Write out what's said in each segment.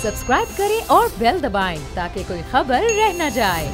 Subscribe करें और bell दबाएं ताकि कोई खबर रह न जाए।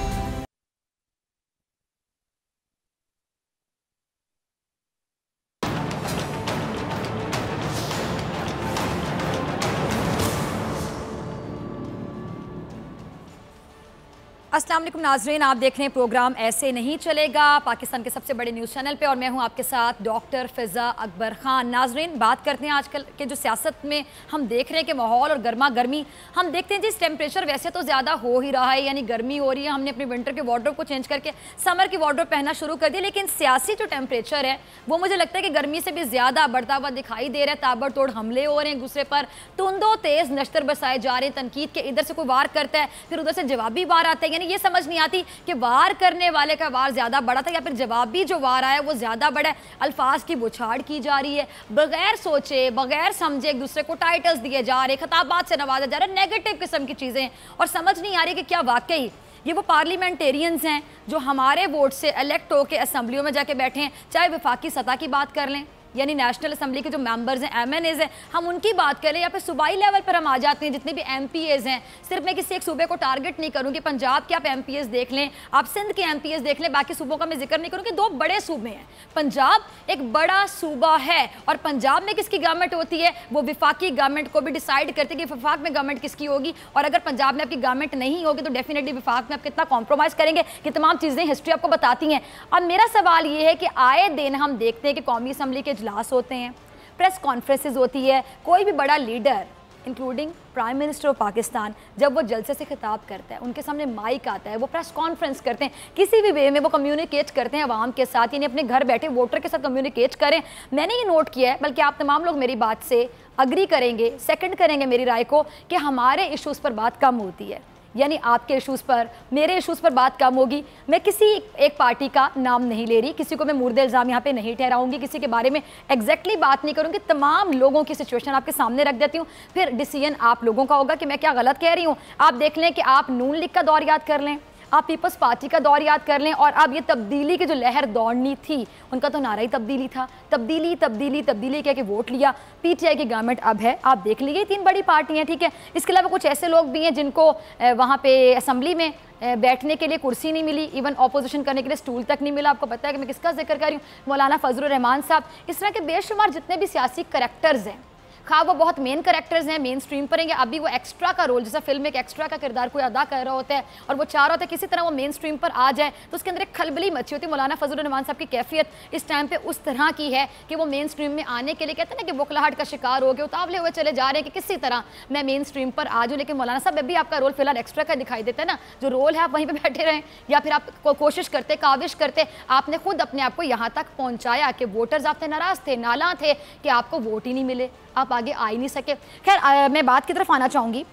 अस्सलाम वालेकुम नाज़रीन, आप देख रहे हैं प्रोग्राम ऐसे नहीं चलेगा पाकिस्तान के सबसे बड़े न्यूज़ चैनल पे और मैं हूं आपके साथ डॉक्टर फ़िज़ा अकबर ख़ान। नाज़रीन, बात करते हैं आजकल के जो सियासत में हम देख रहे हैं कि माहौल और गर्मा गर्मी हम देखते हैं। जिस टेम्परेचर वैसे तो ज़्यादा हो ही रहा है, यानी गर्मी हो रही है, हमने अपनी विंटर के वार्डरोब को चेंज करके समर की वार्डरोब पहनना शुरू कर दिया, लेकिन सियासी जो टेम्परेचर है वो मुझे लगता है कि गर्मी से भी ज़्यादा बढ़ता हुआ दिखाई दे रहा है। ताबड़तोड़ हमले हो रहे हैं एक दूसरे पर, तुंदो तेज़ नश्तर बरसाए जा रहे हैं, तनकीद के इधर से कोई वार करता है फिर उधर से जवाबी वार आता है। यानी ये समझ नहीं आती कि वार करने वाले का वार ज्यादा बड़ा था या फिर जवाबी जो वार आया वो ज्यादा बड़ा है। अल्फाज की बुछाड़ की जा रही है, बगैर सोचे बगैर समझे एक दूसरे को टाइटल्स दिए जा रहे, खिताबात से नवाजा जा रहा है, नेगेटिव किस्म की चीजें, और समझ नहीं आ रही कि क्या वाकई ये वो पार्लियामेंटेरियंस हैं जो हमारे वोट से इलेक्ट होकर असम्बलियों में जाके बैठे हैं। चाहे वफाकी सतह की बात कर लें, यानी नेशनल असम्बली के जो मेंबर्स हैं, MNAs हैं, हम उनकी बात करें या फिर सूबाई लेवल पर हम आ जाते हैं, जितने भी MPAs हैं। सिर्फ मैं किसी एक सूबे को टारगेट नहीं करूँगी, पंजाब के आप MPAs देख लें, आप सिंध के MPAs देख लें, बाकी सूबों का मैं जिक्र नहीं करूँगी। दो बड़े सूबे हैं, पंजाब एक बड़ा सूबा है और पंजाब में किसकी गवर्नमेंट होती है वो विफाकी गवर्नमेंट को भी डिसाइड करती है कि वफाक में गवर्नमेंट किसकी होगी, और अगर पंजाब में आपकी गवर्नमेंट नहीं होगी तो डेफिनेटली विफाक में आप कितना कॉम्प्रोमाइज़ करेंगे, कि तमाम चीज़ें हिस्ट्री आपको बताती हैं। अब मेरा सवाल ये है कि आए दिन हम देखते हैं कि कौमी असम्बली के इजलास होते हैं, प्रेस कॉन्फ्रेंसेस होती है, कोई भी बड़ा leader including prime minister of Pakistan जब वो जलसे से खिताब करता है, उनके सामने माइक आता है, वो प्रेस कॉन्फ्रेंस करते हैं, किसी भी वे में वो कम्युनिकेट करते हैं अवाम के साथ, यानी अपने घर बैठे वोटर के साथ कम्युनिकेट करें। मैंने ये नोट किया है, बल्कि आप तमाम लोग मेरी बात से अग्री करेंगे, सेकंड करेंगे मेरी राय को, कि हमारे इशूज़ पर बात कम होती है, यानी आपके इशूज़ पर, मेरे इशूज़ पर बात कम होगी। मैं किसी एक पार्टी का नाम नहीं ले रही, किसी को मैं मुर्दे इल्ज़ाम यहाँ पे नहीं ठहराऊंगी, किसी के बारे में एग्जैक्टली बात नहीं करूँगी, तमाम लोगों की सिचुएशन आपके सामने रख देती हूँ, फिर डिसीजन आप लोगों का होगा कि मैं क्या गलत कह रही हूँ। आप देख लें कि आप नून लीग का दौर याद कर लें, आप पीपल्स पार्टी का दौर याद कर लें, और अब ये तब्दीली की जो लहर दौड़नी थी, उनका तो नारा ही तब्दीली था, तब्दीली तब्दीली तब्दीली कह के वोट लिया। PTI की गवर्नमेंट अब है, आप देख लीजिए, 3 बड़ी पार्टियां, ठीक है। इसके अलावा कुछ ऐसे लोग भी हैं जिनको वहाँ पे असम्बली में बैठने के लिए कुर्सी नहीं मिली, इवन ऑपोजिशन करने के लिए स्टूल तक नहीं मिला। आपको पता है कि मैं किसका जिक्र कर रही हूँ, मौलाना फजलुर रहमान साहब। इस तरह के बेशुमार जितने भी सियासी करैक्टर्स हैं, खा वो बहुत मेन करैक्टर्स हैं, मेन स्ट्रीम पर रहेंगे, अभी वो एक्स्ट्रा का रोल, जैसा फिल्म में एक एक्स्ट्रा का किरदार कोई अदा कर रहा होता है और वो चाह रहा होता है किसी तरह वो मेन स्ट्रीम पर आ जाए, तो उसके अंदर एक खलबली मची होती है। मौलाना फजलुर रहमान साहब की कैफियत इस टाइम पे उस तरह की है कि वो मेन स्ट्रीम में आने के लिए कहते हैं ना कि बुखलाहट का शिकार हो गए, उतावले हुए चले जा रहे हैं कि किसी तरह मैं मेन स्ट्रीम पर आ जाऊँ। लेकिन मौलाना साहब अभी आपका रोल फिलहाल एक्स्ट्रा का दिखाई देता है ना, जो रोल है आप वहीं पर बैठे रहें, या फिर आप कोशिश करते, काविश करते, आपने खुद अपने आप को यहाँ तक पहुँचाया कि वोटर्स आपसे नाराज़ थे, नाला थे कि आपको वोट ही नहीं मिले, आप आगे आ ही नहीं सके। खैर, मैं बात की तरफ आना चाहूँगी।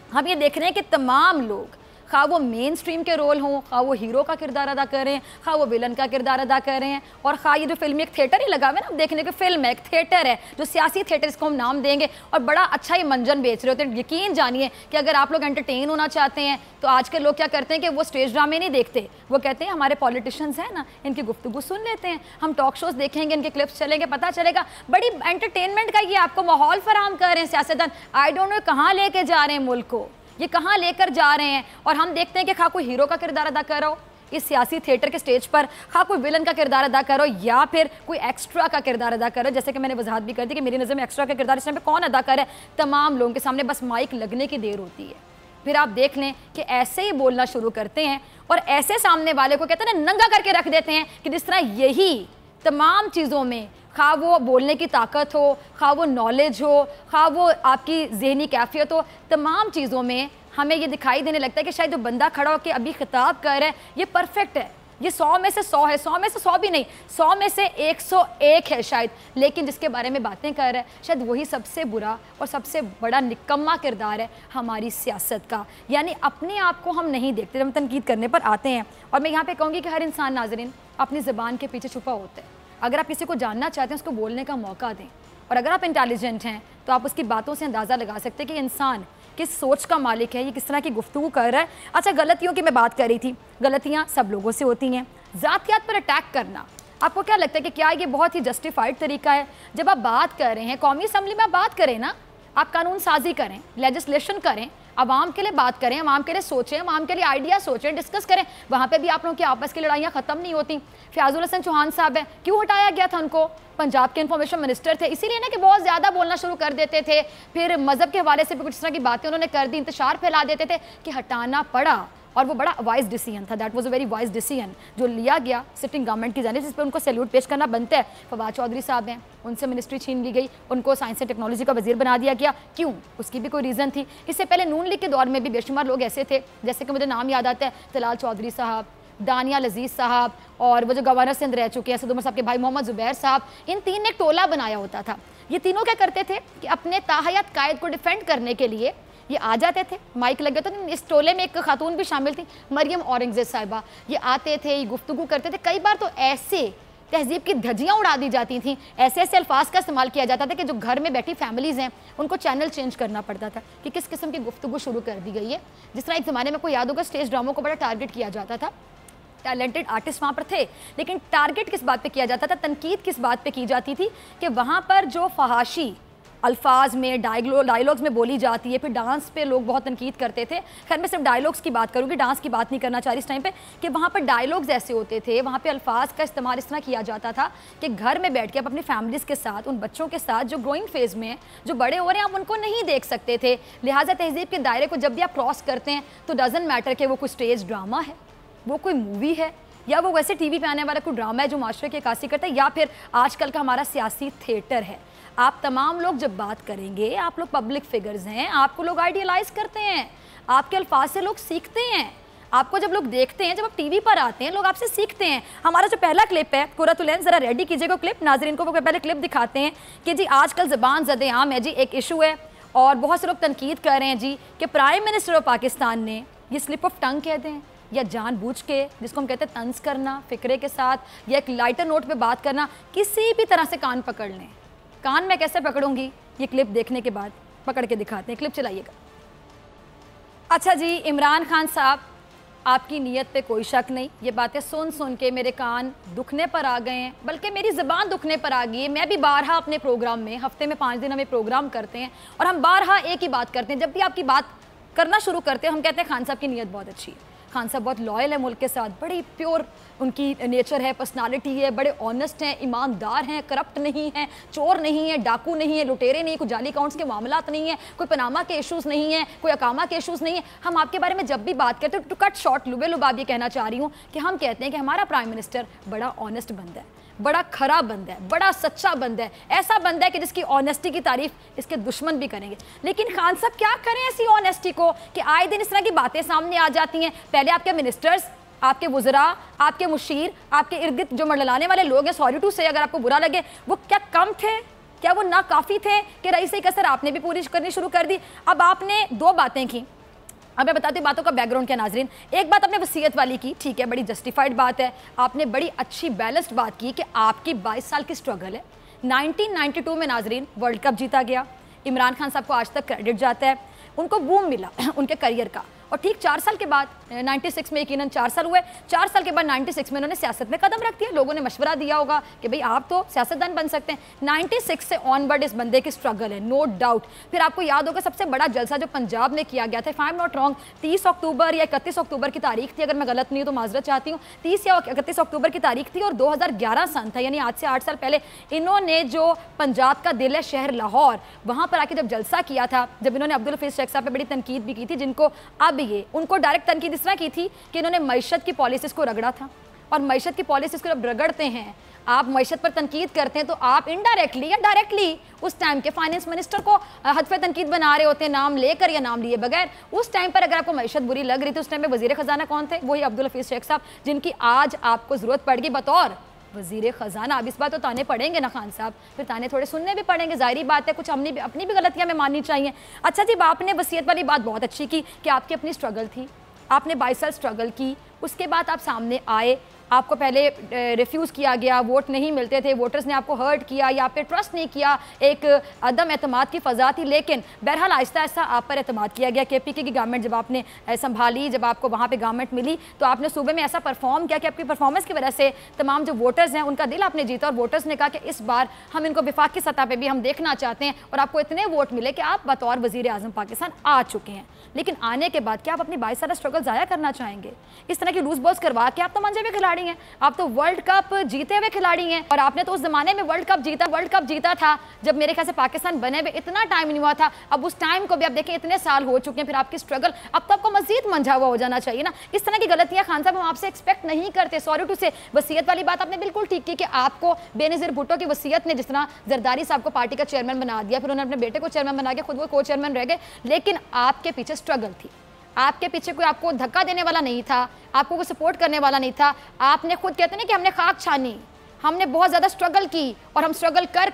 हम ये देख रहे हैं कि तमाम लोग, खा वो मेन स्ट्रीम के रोल हों, खा वो हीरो का किरदार अदा कर रहे हैं, खा वो विलन का किरदार अदा कर रहे हैं, और खा ये जो फिल्म एक थिएटर ही लगा हुआ है ना, देखने की फिल्म है, एक थिएटर है जो सियासी थिएटर, इसको हम नाम देंगे, और बड़ा अच्छा ही मंजन बेच रहे होते हैं। यकीन जानिए कि अगर आप लोग एंटरटेन होना चाहते हैं तो आजकल लोग क्या करते हैं कि वो स्टेज ड्रामे नहीं देखते, वो कहते हैं हमारे पॉलिटिशियंस हैं ना, इनकी गुफ्तगू सुन लेते हैं, हम टॉक शोज देखेंगे, इनके क्लिप्स चलेंगे, पता चलेगा। बड़ी एंटरटेनमेंट का ये आपको माहौल फराहम कर रहे हैं सियासतदान। आई डोंट नो कहाँ लेके जा रहे हैं मुल्क को, ये कहाँ लेकर जा रहे हैं। और हम देखते हैं कि खा कोई हीरो का किरदार अदा कर रहा हो इस सियासी थिएटर के स्टेज पर, खा कोई विलन का किरदार अदा करो या फिर कोई एक्स्ट्रा का किरदार अदा करो। जैसे कि मैंने वजाहत भी कर दी कि मेरी नज़र में एक्स्ट्रा का किरदार इस टाइम पे कौन अदा करे, तमाम लोगों के सामने बस माइक लगने की देर होती है, फिर आप देख लें कि ऐसे ही बोलना शुरू करते हैं और ऐसे सामने वाले को कहते हैं ना नंगा करके रख देते हैं कि जिस तरह यही तमाम चीज़ों में, खा वो बोलने की ताकत हो, खा वो नॉलेज हो, खा वो आपकी जहनी कैफियत हो, तमाम चीज़ों में हमें ये दिखाई देने लगता है कि शायद जो बंदा खड़ा होकर अभी खिताब कर रहा है ये परफेक्ट है, ये 100 में से 100 है, 100 में से 100 भी नहीं, 100 में से 101 है शायद, लेकिन जिसके बारे में बातें कर रहा है शायद वही सबसे बुरा और सबसे बड़ा निकम्मा किरदार है हमारी सियासत का। यानी अपने आप को हम नहीं देखते जब हम तनकीद करने पर आते हैं। और मैं यहाँ पे कहूँगी कि हर इंसान नाज़रीन अपनी ज़बान के पीछे छुपा होता है। अगर आप किसी को जानना चाहते हैं उसको बोलने का मौका दें, और अगर आप इंटेलिजेंट हैं तो आप उसकी बातों से अंदाज़ा लगा सकते हैं कि इंसान किस सोच का मालिक है, ये किस तरह की गुफ्तगू कर रहा है। अच्छा, गलतियों की मैं बात कर रही थी, गलतियाँ सब लोगों से होती हैं। ज़ातियात पर अटैक करना, आपको क्या लगता है कि क्या ये बहुत ही जस्टिफाइड तरीका है? जब आप बात कर रहे हैं कौमी असम्बली में, आप बात करें ना, आप कानून साजी करें, लेजिस्लेशन करें, आवाम के लिए बात करें, आवाम के लिए सोचें, आवाम के लिए आइडिया सोचें, डिस्कस करें। वहाँ पे भी आप लोगों की आपस की लड़ाइयाँ ख़त्म नहीं होती। फयाजुल हसन चौहान साहब है, क्यों हटाया गया था उनको? पंजाब के इन्फॉर्मेशन मिनिस्टर थे, इसीलिए ना कि बहुत ज़्यादा बोलना शुरू कर देते थे, फिर मज़हब के हवाले से भी कुछ इस तरह की बातें उन्होंने कर दी, इंतशार फैला देते थे कि हटाना पड़ा। और वो बड़ा वाइज डिसीजन था, that was a very wise decision जो लिया गया सिटिंग गवर्नमेंट की जानिब, जिस पर उनको सैल्यूट पेश करना बनता है। फवाद चौधरी साहब हैं, उनसे मिनिस्ट्री छीन ली गई, उनको साइंस एंड टेक्नोलॉजी का वजीर बना दिया गया। क्यों? उसकी भी कोई रीज़न थी। इससे पहले नून लीग के दौर में भी बेशुमार लोग ऐसे थे, जैसे कि मुझे नाम याद आता है तलाल चौधरी साहब, दानियाल अजीज़ साहब, और वो जो गवर्नर सिंध रह चुके हैं सैयद उमर साहब के भाई मोहम्मद जुबैर साहब। इन तीन ने टोला बनाया होता था। ये तीनों क्या करते थे कि अपने ताहयात कायद को डिफेंड करने के लिए ये आ जाते थे, माइक लगे तो इस टोले में एक खातून भी शामिल थी, मरियम औरंगजेब साहिबा। ये आते थे, ये गुफ्तगू करते थे। कई बार तो ऐसे तहजीब की धज्जियाँ उड़ा दी जाती थी, ऐसे ऐसे अल्फाज का इस्तेमाल किया जाता था कि जो घर में बैठी फैमिलीज़ हैं उनको चैनल चेंज करना पड़ता था कि किस किस्म की गुफ्तगू शुरू कर दी गई है। जिस तरह एक ज़माने में कोई याद होगा स्टेज ड्रामों को बड़ा टारगेट किया जाता था, टैलेंटेड आर्टिस्ट वहाँ पर थे, लेकिन टारगेट किस बात पे किया जाता था, तनकीद किस बात पे की जाती थी कि वहाँ पर जो फहाशी अल्फाज में डायलॉग्स में बोली जाती है, फिर डांस पे लोग बहुत तनकीद करते थे। खैर मैं सिर्फ डायलॉग्स की बात करूँगी, डांस की बात नहीं करना चाह रही इस टाइम पे, कि वहाँ पर डायलॉग्स ऐसे होते थे, वहाँ पे अल्फाज का इस्तेमाल इस तरह किया जाता था कि घर में बैठ के आप अपनी फैमिलीज़ के साथ, उन बच्चों के साथ जो ग्रोइंग फेज़ में हैं, जो बड़े हो रहे हैं, आप उनको नहीं देख सकते थे। लिहाजा तहजीब के दायरे को जब भी आप क्रॉस करते हैं तो डजंट मैटर कि वो कोई स्टेज ड्रामा है, वो कोई मूवी है, या वो वैसे टीवी पे आने वाला कोई ड्रामा है जो माशरे की अक्कासी करता है, या फिर आजकल का हमारा सियासी थिएटर है। आप तमाम लोग जब बात करेंगे, आप लोग पब्लिक फिगर्स हैं, आपको लोग आइडियलाइज करते हैं, आपके अल्फाज से लोग सीखते हैं, आपको जब लोग देखते हैं, जब आप टीवी पर आते हैं, लोग आपसे सीखते हैं। हमारा जो पहला क्लिप है कुरतुलैन, ज़रा रेडी कीजिएगा क्लिप, नाजरीन को वो पहले क्लिप दिखाते हैं कि जी आजकल ज़बान ज़द आम है जी, एक इशू है और बहुत से लोग तनकीद कर रहे हैं जी कि प्राइम मिनिस्टर ऑफ पाकिस्तान ने ये स्लिप ऑफ टंग कह दें या जानबूझ के, जिसको हम कहते हैं तंज करना फिक्रे के साथ, या एक लाइटर नोट पे बात करना, किसी भी तरह से कान पकड़ लें। कान मैं कैसे पकड़ूंगी, ये क्लिप देखने के बाद पकड़ के दिखाते हैं। क्लिप चलाइएगा। अच्छा जी, इमरान खान साहब, आपकी नीयत पे कोई शक नहीं, ये बातें सुन सुन के मेरे कान दुखने पर आ गए हैं, बल्कि मेरी ज़बान दुखने पर आ गई है। मैं भी बारहा अपने प्रोग्राम में, हफ्ते में 5 दिन हमें प्रोग्राम करते हैं और हम बारहा एक ही बात करते हैं। जब भी आपकी बात करना शुरू करते हैं हम कहते हैं खान साहब की नीयत बहुत अच्छी है, खान साहब बहुत लॉयल है मुल्क के साथ, बड़ी प्योर उनकी नेचर है, पर्सनालिटी है, बड़े ऑनेस्ट हैं, ईमानदार हैं, करप्ट नहीं हैं, चोर नहीं है, डाकू नहीं है, लुटेरे नहीं, कोई जाली अकाउंट्स के मामलात नहीं है, कोई पनामा के इशूज़ नहीं है, कोई अकामा के इशूज़ नहीं है। हम आपके बारे में जब भी बात करते हैं, टू कट शॉर्ट लुबे लुबाब ये कहना चाह रही हूँ कि हम कहते हैं कि हमारा प्राइम मिनिस्टर बड़ा ऑनेस्ट बंदा है, बड़ा खरा बंदा है, बड़ा सच्चा बंदा है, ऐसा बंदा है कि जिसकी ऑनेस्टी की तारीफ इसके दुश्मन भी करेंगे। लेकिन खान साहब क्या करें ऐसी ऑनेस्टी को कि आए दिन इस तरह की बातें सामने आ जाती हैं। पहले आपके मिनिस्टर्स, आपके वज़रा, आपके मुशीर, आपके इर्द गिर्द जो मंडलाने वाले लोग हैं, सॉरी टू से अगर आपको बुरा लगे, वो क्या कम थे, क्या वो नाकाफ़ी थे कि रईस कसर आपने भी पूरी करनी शुरू कर दी। अब आपने 2 बातें की, अब मैं बताती हूँ बातों का बैकग्राउंड क्या नाजरीन। एक बात आपने वसीयत वाली की, ठीक है, बड़ी जस्टिफाइड बात है, आपने बड़ी अच्छी बैलेंस्ड बात की कि आपकी 22 साल की स्ट्रगल है। 1992 में नाजरीन वर्ल्ड कप जीता गया, इमरान खान साहब को आज तक क्रेडिट जाता है, उनको बूम मिला उनके करियर का। और ठीक 4 साल के बाद 96 में, यकीनन 4 साल हुए, 4 साल के बाद 96 में उन्होंने सियासत में कदम रख दिया। लोगों ने मशवरा दिया होगा कि भाई आप तो सियासतदान बन सकते हैं। 96 से ऑनवर्ड इस बंदे की स्ट्रगल है, नो डाउट। फिर आपको याद होगा सबसे बड़ा जलसा जो पंजाब में किया गया था, if I am not wrong, 30 अक्टूबर या 31 अक्टूबर की तारीख थी, अगर मैं गलत नहीं हूँ तो माजरत चाहती हूँ, 30 या 31 अक्टूबर की तारीख थी और 2011 सन था, यानी आज से 8 साल पहले इन्होंने जो पंजाब का दिल है शहर लाहौर, वहाँ पर आके जब जलसा किया था, जब इन्होंने अब्दुल हफीज़ शेख साहब पे बड़ी तनकीद भी की थी, जिनको अब ये उनको डायरेक्ट तनकीद इस तरह की थी कि इन्होंने मईशत की पॉलिसीज़ को रगड़ा था। और मईशत की पॉलिसीज़ को जब रगड़ते हैं, आप मईशत पर तनकीद करते हैं, तो आप इनडायरेक्टली या डायरेक्टली उस टाइम के फाइनेंस मिनिस्टर को हदफ तनकीद बना रहे होते हैं, नाम लेकर या नाम लिए बगैर। उस टाइम पर अगर आपको मईशत बुरी लग रही थी, उस टाइम में वज़ीर ख़जाना कौन थे? वही अब्दुल हफीज़ शेख साहब, जिनकी आज आपको ज़रूरत पड़ेगी बतौर वज़ीर ख़जाना। अब इस बात तो ताने पड़ेंगे ना खान साहब, फिर ताने थोड़े सुनने भी पड़ेंगे, ज़ाहिरी बात है, कुछ हमने भी अपनी भी गलतियाँ में माननी चाहिए। अच्छा जी, आपने वसीयत वाली बात बहुत अच्छी की कि आपकी अपनी स्ट्रगल थी, आपने 22 साल स्ट्रगल की, उसके बाद आप सामने आए, आपको पहले रिफ्यूज़ किया गया, वोट नहीं मिलते थे, वोटर्स ने आपको हर्ट किया या आप पे ट्रस्ट नहीं किया, एक अदम एतमाद की फ़ज़ा थी। लेकिन बहरहाल आहिस्ता आहिस्ता आप पर एतमाद किया गया। KPK की गवर्नमेंट जब आपने संभाली, जब आपको वहाँ पर गवर्नमेंट मिली, तो आपने सूबे में ऐसा परफॉर्म किया कि आपकी परफॉर्मेंस की वजह से तमाम जो वोटर्स हैं उनका दिल आपने जीता और वोटर्स ने कहा कि इस बार हम इनको विफाकी सतह पे भी हम देखना चाहते हैं और आपको इतने वोट मिले कि आप बतौर वज़ीर आज़म पाकिस्तान आ चुके हैं। लेकिन आने के बाद क्या आप अपनी 22 साल स्ट्रगल ज़ाया करना चाहेंगे? इस तरह की लूज बॉल्स करवा के आप तो मंजे हुए खिलाड़ी हैं, आप तो वर्ल्ड कप जीते हुए खिलाड़ी हैं और आपने तो उस जमाने में वर्ल्ड कप जीता था जब मेरे ख्याल से पाकिस्तान बने हुए इतना टाइम नहीं हुआ था। अब उस टाइम को भी आप देखें, इतने साल हो चुके हैं, फिर आपकी स्ट्रगल अब तो आपको मजीद मंझा हुआ हो जाना चाहिए ना। इस तरह की गलतियां खान साहब हम आपसे एक्सपेक्ट नहीं करते। सॉरी टू से, वसीयत वाली बात आपने बिल्कुल ठीक की कि आपको बेनज़ीर भुट्टो की वसीयत ने, जिस तरह जरदारी साहब को पार्टी का चेयरमैन बना दिया, फिर उन्होंने अपने बेटे को चेयरमैन बना के खुद वो को चेयरमैन रह गए, लेकिन आपके पीछे स्ट्रगल थी, आपके पीछे कोई आपको धक्का देने वाला नहीं था, आपको कोई सपोर्ट करने वाला नहीं था। आपने खुद कहते ना कि हमने खाक छानी, हमने बहुत ज़्यादा स्ट्रगल की और हम स्ट्रगल कर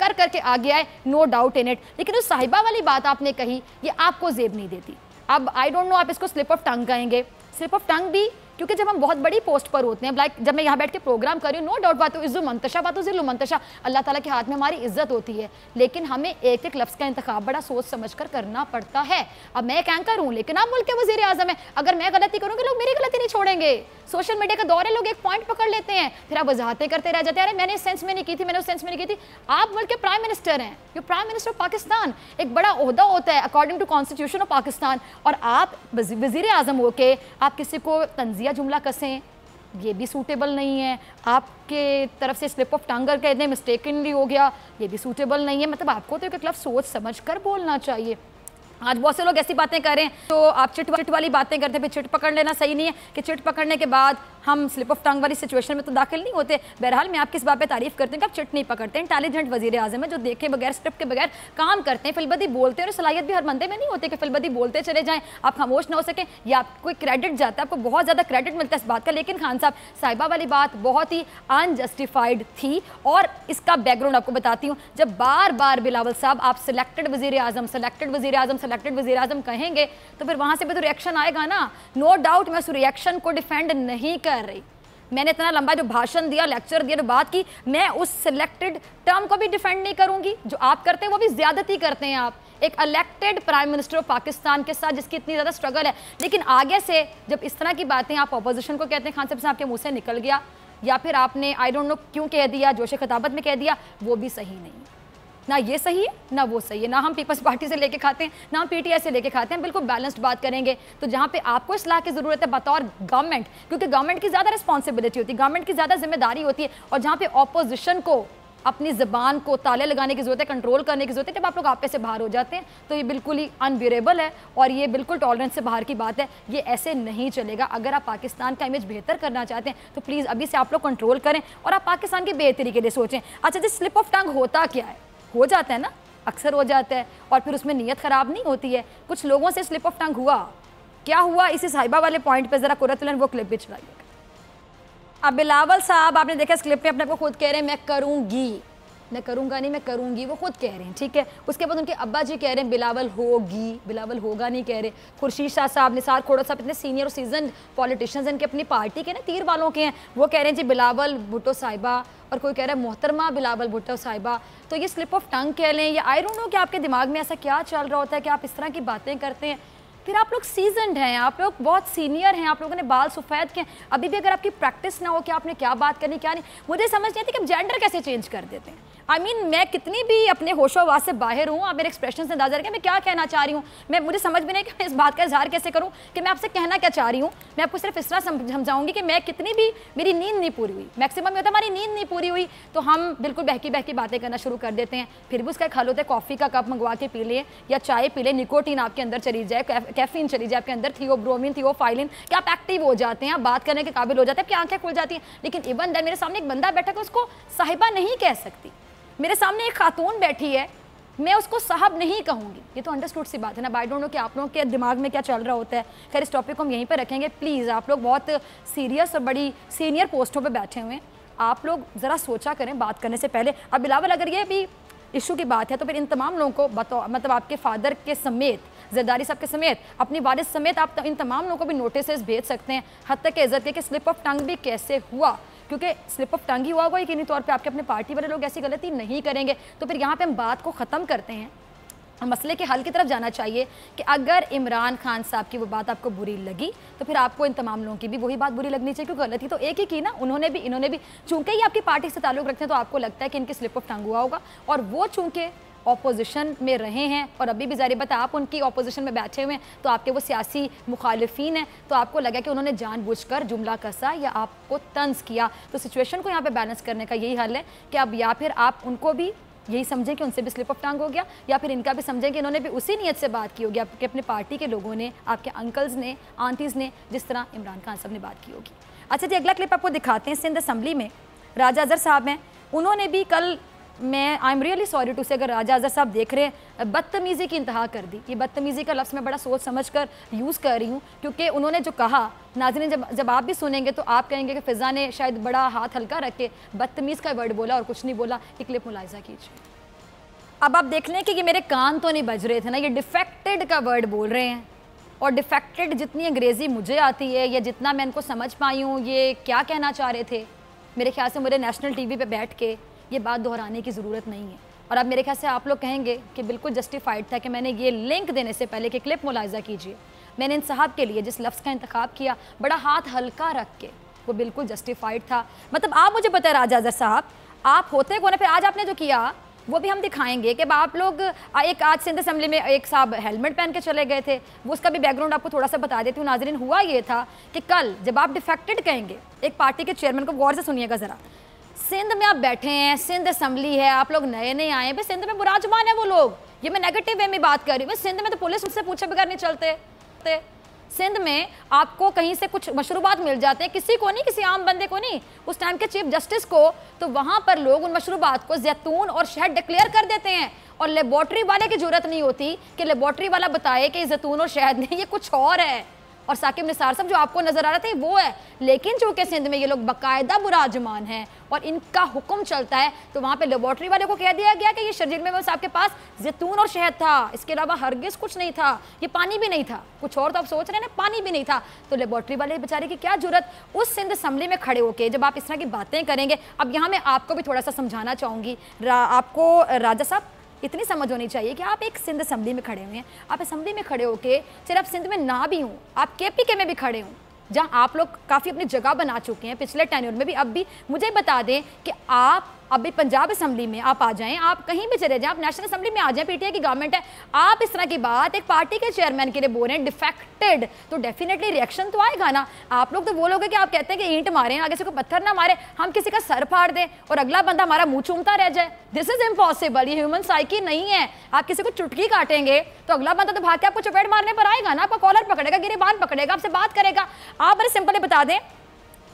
करके आगे आए, नो डाउट इन इट। लेकिन उस साहिबा वाली बात आपने कही, ये आपको जेब नहीं देती। अब आई डोंट नो आप इसको स्लिप ऑफ टंग कहेंगे, स्लिप ऑफ टंग भी, क्योंकि जब हम बहुत बड़ी पोस्ट पर होते हैं, लाइक जब मैं यहाँ बैठ के प्रोग्राम कर रही हूँ, नो डाउट बात इज़्ज़ु मंतशा बात ज़िल्लु मंतशा, अल्लाह ताला के हाथ में हमारी इज्जत होती है, लेकिन हमें एक एक लफ्ज़ का इंतखाब बड़ा सोच समझ कर करना पड़ता है। अब मैं एक एंकर हूँ, लेकिन आप मुल्क के वज़ीर आज़म हैं, अगर मैं गलती करूँगी लोग मेरी गलती नहीं छोड़ेंगे। सोशल मीडिया का दौर है, लोग एक पॉइंट पकड़ लेते हैं, फिर आप वजाहतें करते रह जाते हैं, अरे मैंने इस सेंस में नहीं की थी, मैंने उस सेंस में नहीं की थी। आप मुल्क के प्राइम मिनिस्टर हैं, you prime minister of Pakistan, एक बड़ा ओहदा होता है according to constitution of Pakistan, और आप वज़ीर आज़म होके आप किसी को तंजिया जुमला कसें, ये भी सूटेबल नहीं है। आपके तरफ से स्लिप ऑफ टंग कहते हैं मिस्टेकनली हो गया, ये भी सूटेबल नहीं है। मतलब आपको तो एक लफ्ज़ सोच समझ कर बोलना चाहिए। आज बहुत से लोग ऐसी बातें कर रहे हैं, तो आप चिट वाली बातें करते हैं, फिर चिट पकड़ लेना सही नहीं है कि चिट पकड़ने के बाद हम स्लिप ऑफ टंग वाली सिचुएशन में तो दाखिल नहीं होते। बहरहाल मैं आपकी इस बात पे तारीफ करती हूँ कि आप चिट नहीं पकड़ते। इंटेलिजेंट वज़ीर आज़म है जो देखे बगैर, स्क्रिप्ट के बगैर काम करते हैं, फिलबदी बोलते हैं, और सलाहियत भी हर बंदे में नहीं होती कि फिलबदी बोलते चले जाएँ, आप खामोश ना हो सके या आपको क्रेडिट जाता है, आपको बहुत ज़्यादा क्रेडिट मिलता है इस बात का। लेकिन खान साहब, साहिबा वाली बात बहुत ही अनजस्टिफाइड थी, और इसका बैकग्राउंड आपको बताती हूँ। जब बार बार बिलावल साहब आप सिलेक्टेड वज़ीर आज़म, सिलेक्टेड वज़ीर आज़म, सिलेक्टेड वज़ीर आज़म कहेंगे, तो फिर वहाँ से भी तो रिएक्शन आएगा ना। नो डाउट मैं उस रिएक्शन को डिफेंड नहीं कर रही, मैंने इतना लंबा जो भाषण दिया, लेक्चर दिया, जो बात की, मैं उस सिलेक्टेड टर्म को भी डिफेंड नहीं करूंगी। जो आप करते हैं वो भी ज्यादती करते हैं। आप एक elected prime minister of Pakistan के साथ जिसकी इतनी ज़्यादा स्ट्रगल है, लेकिन आगे से जब इस तरह की बातें आप अपोजिशन को कहते हैं, खान साहब आपके मुंह से निकल गया, या फिर आपने आई डोंट नो क्यों कह दिया, जोश खिताबत में कह दिया, वो भी सही नहीं है। ना ये सही है ना वो सही है, ना हम पीपल्स पार्टी से लेके खाते हैं ना हम PTI से लेके खाते हैं। बिल्कुल बैलेंस्ड बात करेंगे। तो जहाँ पे आपको इस्लाह की ज़रूरत है बतौर गवर्नमेंट, क्योंकि गवर्नमेंट की ज़्यादा रिस्पॉन्सिबिलिटी होती है, गवर्नमेंट की ज़्यादा जिम्मेदारी होती है, और जहाँ पे ऑपोजिशन को अपनी ज़बान को ताले लगाने की ज़रूरत है, कंट्रोल करने की ज़रूरत है, जब आप लोग आपे से बाहर हो जाते हैं तो ये बिल्कुल ही अनबियरेबल है, और ये बिल्कुल टॉलरेंस से बाहर की बात है। ये ऐसे नहीं चलेगा। अगर आप पाकिस्तान का इमेज बेहतर करना चाहते हैं तो प्लीज़ अभी से आप लोग कंट्रोल करें और आप पाकिस्तान की बेहतरी के लिए सोचें। अच्छा जी, स्लिप ऑफ टंग होता क्या है? हो जाता है ना, अक्सर हो जाता है, और फिर उसमें नीयत ख़राब नहीं होती है। कुछ लोगों से स्लिप ऑफ टंग हुआ, क्या हुआ इसी साहिबा वाले पॉइंट पे ज़रा कुरतलन वो क्लिप भी चलाइएगा। अब बिलावल साहब आपने देखा इस क्लिप में अपने को खुद कह रहे हैं मैं करूँगी, मैं करूँगा नहीं मैं करूँगी, वो खुद कह रहे हैं, ठीक है। उसके बाद उनके अब्बा जी कह रहे हैं बिलावल होगी, बिलावल होगा नहीं कह रहे। खुर्शीद शाह साहब, निसार खोड़ा साहब, इतने सीनियर और सीजन पॉलिटिशियंस इनके अपनी पार्टी के ना, तीर वालों के हैं, वो कह रहे हैं जी बिलावल भुट्टो साहिबा, और कोई कह रहा है मोहतरमा बिलावल भुट्टो साहिबा। तो ये स्लिप ऑफ टंग कह लें या आई डोंट नो कि आपके दिमाग में ऐसा क्या चल रहा होता है कि आप इस तरह की बातें करते हैं। फिर आप लोग सीजनड हैं, आप लोग बहुत सीनियर हैं, आप लोगों ने बाल सफ़ेद के, अभी भी अगर आपकी प्रैक्टिस ना हो कि आपने क्या बात करनी क्या नहीं, मुझे समझ नहीं आती कि आप जेंडर कैसे चेंज कर देते हैं। आई मीन मैं कितनी भी अपने होशो आवाज़ से बाहर हूँ, आप मेरे एक्सप्रेशन से अंदाजा रखें मैं क्या कहना चाह रही हूँ। मुझे समझ भी नहीं कि मैं इस बात का इजहार कैसे करूँ कि मैं आपसे कहना क्या चाह रही हूँ। मैं आपको सिर्फ इस तरह समझाऊंगी कि मैं कितनी भी, मेरी नींद नहीं पूरी हुई, मैक्सिमम ये होता है हमारी नींद नहीं पूरी हुई तो हम बिल्कुल बहकी बहकी बातें करना शुरू कर देते हैं। फिर भी उसका एक हल होता है, कॉफ़ी का कप मंगवा के पी लें या चाय पी लें, निकोटीन आपके अंदर चली जाए, कैफीन चली जाए आपके अंदर, थियोब्रोमिन, थियोफाइलिन, कि आप एक्टिव हो जाते हैं, आप बात करने के काबिल हो जाते हैं, आपकी आंखें खुल जाती हैं। लेकिन इवन दैन मेरे सामने एक बंदा बैठा है, उसको साहिबा नहीं कह सकती। मेरे सामने एक खातून बैठी है, मैं उसको साहब नहीं कहूँगी। ये तो अंडरस्टूड सी बात है ना। आई डोंट नो कि आप लोगों के दिमाग में क्या चल रहा होता है। खैर इस टॉपिक को हम यहीं पर रखेंगे। प्लीज़ आप लोग बहुत सीरियस और बड़ी सीनियर पोस्टों पे बैठे हुए हैं, आप लोग ज़रा सोचा करें बात करने से पहले। अब बिलावल अगर ये भी इशू की बात है तो फिर इन तमाम लोगों को मतलब आपके फादर के समेत जरदारी साहब के समेत, अपनी वारिस समेत आप इन तमाम लोगों को भी नोटिस भेज सकते हैं। हद तक इज्जत के कि स्लिप ऑफ टंग भी कैसे हुआ, क्योंकि स्लिप ऑफ टंग ही हुआ होगा यकीनी तौर पे आपके अपने पार्टी वाले लोग ऐसी गलती नहीं करेंगे। तो फिर यहाँ पे हम बात को ख़त्म करते हैं, मसले के हल की तरफ जाना चाहिए कि अगर इमरान खान साहब की वो बात आपको बुरी लगी तो फिर आपको इन तमाम लोगों की भी वही बात बुरी लगनी चाहिए, क्योंकि गलती तो एक ही की ना, उन्होंने भी इन्होंने भी। चूंकि ये आपकी पार्टी से ताल्लुक़ रखते हैं तो आपको लगता है कि इनकी स्लिप ऑफ टंग हुआ होगा, और वो चूंकि ऑपोजिशन में रहे हैं और अभी भी ज़ाहिर बात है आप उनकी ऑपोजिशन में बैठे हुए हैं, तो आपके वो सियासी मुखालिफिन हैं, तो आपको लगा कि उन्होंने जानबूझकर जुमला कसा या आपको तंज किया। तो सिचुएशन को यहाँ पे बैलेंस करने का यही हल है कि अब या फिर आप उनको भी यही समझें कि उनसे भी स्लिप ऑफ टंग हो गया, या फिर इनका भी समझें कि इन्होंने भी उसी नीयत से बात की होगी, आपके अपने पार्टी के लोगों ने, आपके अंकल्स ने, आंटीज़ ने, जिस तरह इमरान खान साहब ने बात की होगी। अच्छा जी, अगला क्लिप आपको दिखाते हैं। सिंध असम्बली में राजा अजहर साहब हैं, उन्होंने भी कल, मैं I am really sorry to say, अगर राजा अजहर साहब देख रहे हैं, बदतमीज़ी की इंतहा कर दी। ये बदतमीज़ी का लफ्ज़ मैं बड़ा सोच समझ कर यूज़ कर रही हूँ, क्योंकि उन्होंने जो कहा, नाज़रीन जब आप भी सुनेंगे तो आप कहेंगे कि फ़िज़ा ने शायद बड़ा हाथ हल्का रख के बदतमीज़ का वर्ड बोला और कुछ नहीं बोला। ये क्लिप मुलाहिज़ा कीजिए। अब आप देख लें कि ये मेरे कान तो नहीं बज रहे थे ना, ये डिफेक्टेड का वर्ड बोल रहे हैं, और डिफेक्टेड जितनी अंग्रेज़ी मुझे आती है या जितना मैं इनको समझ पाई हूँ, ये क्या कहना चाह रहे थे, मेरे ख्याल से मुझे नेशनल टीवी पे बैठ के ये बात दोहराने की ज़रूरत नहीं है। और अब मेरे ख्याल से आप लोग कहेंगे कि बिल्कुल जस्टिफाइड था कि मैंने ये लिंक देने से पहले कि क्लिप मुलाहिज़ा कीजिए, मैंने इन साहब के लिए जिस लफ्ज़ का इंतखाब किया बड़ा हाथ हल्का रख के, वो बिल्कुल जस्टिफाइड था। मतलब आप मुझे पता है राजा अजहर साहब, आप होते कौन है, फिर आज आपने जो किया वो भी हम दिखाएंगे कि आप लोग एक आज सिंध असम्बली में एक साहब हेलमेट पहन के चले गए थे, वो उसका भी बैकग्राउंड आपको थोड़ा सा बता देती हूँ नाज़रीन। हुआ ये था कि कल जब आप डिफेक्टेड कहेंगे एक पार्टी के चेयरमैन को, गौर से सुनिएगा ज़रा, सिंध में आप बैठे हैं, सिंध असम्बली है, आप लोग नए नए आए हैं, भाई सिंध में बुराजमान है वो लोग, ये मैं नेगेटिव वे में बात कर रही हूँ। सिंध में तो पुलिस उससे पूछे बगैर नहीं चलते, सिंध में आपको कहीं से कुछ मशरूबात मिल जाते हैं, किसी को नहीं, किसी आम बंदे को नहीं, उस टाइम के चीफ जस्टिस को, तो वहां पर लोग उन मशरूबात को जैतून और शहद डिक्लेयर कर देते हैं, और लेबॉर्ट्री वाले की जरूरत नहीं होती कि लेबॉर्ट्री वाला बताए कि जैतून और शहद नहीं, ये कुछ और है, और साकिब निसार साहब जो आपको नजर आ रहे थे वो है। लेकिन चूंकि सिंध में ये लोग बाकायदा बुराजमान हैं और इनका हुक्म चलता है, तो वहाँ पे लेबॉर्ट्री वाले को कह दिया गया कि ये शर्जील में साहब के पास जैतून और शहद था, इसके अलावा हरगिज कुछ नहीं था, ये पानी भी नहीं था, कुछ और तो आप सोच रहे हैं ना, पानी भी नहीं था। तो लेबॉर्ट्री वाले बेचारे की क्या जरूरत उस सिंध असम्बली में खड़े होकर, जब आप इस तरह की बातें करेंगे। अब यहाँ मैं आपको भी थोड़ा सा समझाना चाहूँगी, आपको राजा साहब इतनी समझ होनी चाहिए कि आप एक सिंध असम्बली में खड़े हुए हैं, आप असम्बली में खड़े होके, सिर्फ सिंध में ना भी हूँ, आप KPK में भी खड़े हूँ, जहाँ आप लोग काफ़ी अपनी जगह बना चुके हैं पिछले टेन्योर में भी। अब भी मुझे बता दें कि आप अभी पंजाब असम्बली में आप आ जाएं, आप कहीं भी चले जाएं, आप नेशनल असम्बली में आ जाएं, PTI की गवर्नमेंट है, आप इस तरह की बात एक पार्टी के चेयरमैन के लिए बोल रहे हैं डिफेक्टेड, तो डेफिनेटली रिएक्शन तो आएगा ना। आप लोग तो वो लोग हैं कि आप कहते हैं कि ईंट मारें, आगे से कोई पत्थर ना मारे, हम किसी का सर फाड़ दें और अगला बंदा हमारा मुंह चूमता रह जाए, दिस इज इम्पॉसिबल, ये ह्यूमन साइकी नहीं है। आप किसी को चुटकी काटेंगे तो अगला बंदा तो भाग के आपको चपेट मारने पर आएगा ना, आपका कॉलर पकड़ेगा, गिरेबान पकड़ेगा, आपसे बात करेगा। आप बड़े सिंपली बता दें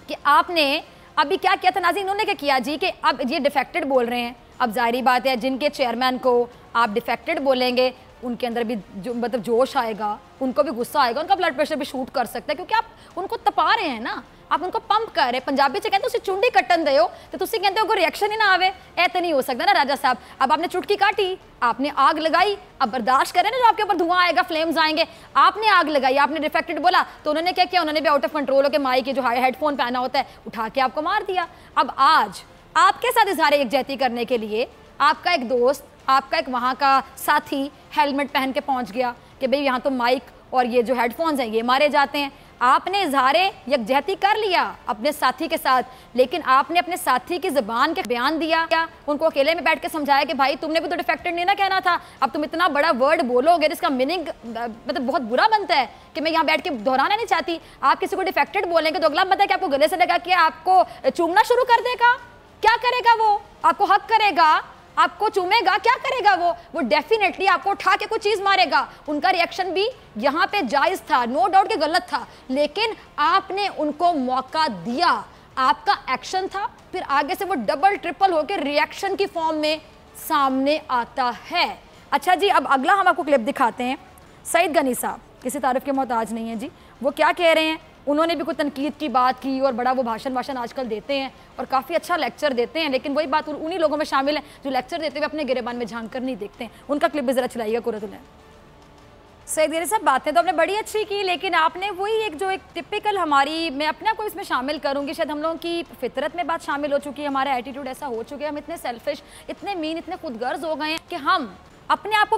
कि आपने अभी क्या किया था नाज़रीन, इन्होंने क्या किया जी कि अब ये डिफेक्टेड बोल रहे हैं। अब जाहिर बात है जिनके चेयरमैन को आप डिफेक्टेड बोलेंगे उनके अंदर भी जो मतलब जोश आएगा, उनको भी गुस्सा आएगा, उनका ब्लड प्रेशर भी शूट कर सकता है, क्योंकि आप उनको तपा रहे हैं ना, आप उनको पंप कर रहे हैं। पंजाबी से कहते हो उसे चुंडी कट्टन दे तो तुसी कहते हो कोई रिएक्शन ही ना आवे, ऐसे नहीं हो सकता ना राजा साहब। अब आपने चुटकी काटी, आपने आग लगाई, अब बर्दाश्त करें ना जो आपके ऊपर धुआं आएगा, फ्लेम्स आएंगे। आपने आग लगाई, आपने डिफेक्टेड बोला, तो उन्होंने क्या किया, उन्होंने भी आउट ऑफ कंट्रोल होकर माइक के जो हेडफोन पहना होता है उठा के आपको मार दिया। अब आज आपके साथ इजहार यकजहती करने के लिए आपका एक दोस्त, आपका एक वहाँ का साथी हेलमेट पहन के पहुँच गया कि भाई यहाँ तो माइक और ये जो हेडफोन्स हैं ये मारे जाते हैं। आपने इजहार यकजहती कर लिया अपने साथी के साथ, लेकिन आपने अपने साथी की ज़बान के बयान दिया, क्या उनको अकेले में बैठ के समझाया कि भाई तुमने भी तो डिफेक्टेड नहीं ना कहना था, अब तुम इतना बड़ा वर्ड बोलोगे जिसका मीनिंग मतलब बहुत बुरा बनता है कि मैं यहाँ बैठ के दोहराना नहीं चाहती। आप किसी को डिफेक्टेड बोलेंगे तो अगला बंदा कि आपको गले से लगा के आपको चूमना शुरू कर देगा, क्या करेगा वो, आपको हक करेगा, आपको चूमेगा, क्या करेगा वो डेफिनेटली आपको उठा के कुछ चीज मारेगा। उनका रिएक्शन भी यहाँ पे जायज था, नो डाउट कि गलत था, लेकिन आपने उनको मौका दिया, आपका एक्शन था, फिर आगे से वो डबल ट्रिपल होकर रिएक्शन की फॉर्म में सामने आता है। अच्छा जी, अब अगला हम आपको क्लिप दिखाते हैं। सईद गनी साहब किसी तारीफ के मोहताज नहीं है जी, वो क्या कह रहे हैं, उन्होंने भी कोई तनकीद की बात की और बड़ा वो भाषण आजकल देते हैं और काफ़ी अच्छा लेक्चर देते हैं, लेकिन वही बात उन्हीं लोगों में शामिल है जो लेक्चर देते हुए अपने गिरेबान में झांक कर नहीं देखते हैं। उनका क्लिप भी ज़रा चलाइएगा कुरतुल। सईद गनी साहब, बातें तो आपने बड़ी अच्छी की, लेकिन आपने वही एक जो एक टिपिकल हमारी, मैं अपने आप को इसमें शामिल करूंगी, शायद हम लोगों की फितरत में बात शामिल हो चुकी है, हमारा एटीट्यूड ऐसा हो चुका है, हम इतने सेल्फिश, इतने मीन, इतने खुदगर्ज हो गए हैं कि हम अपने आप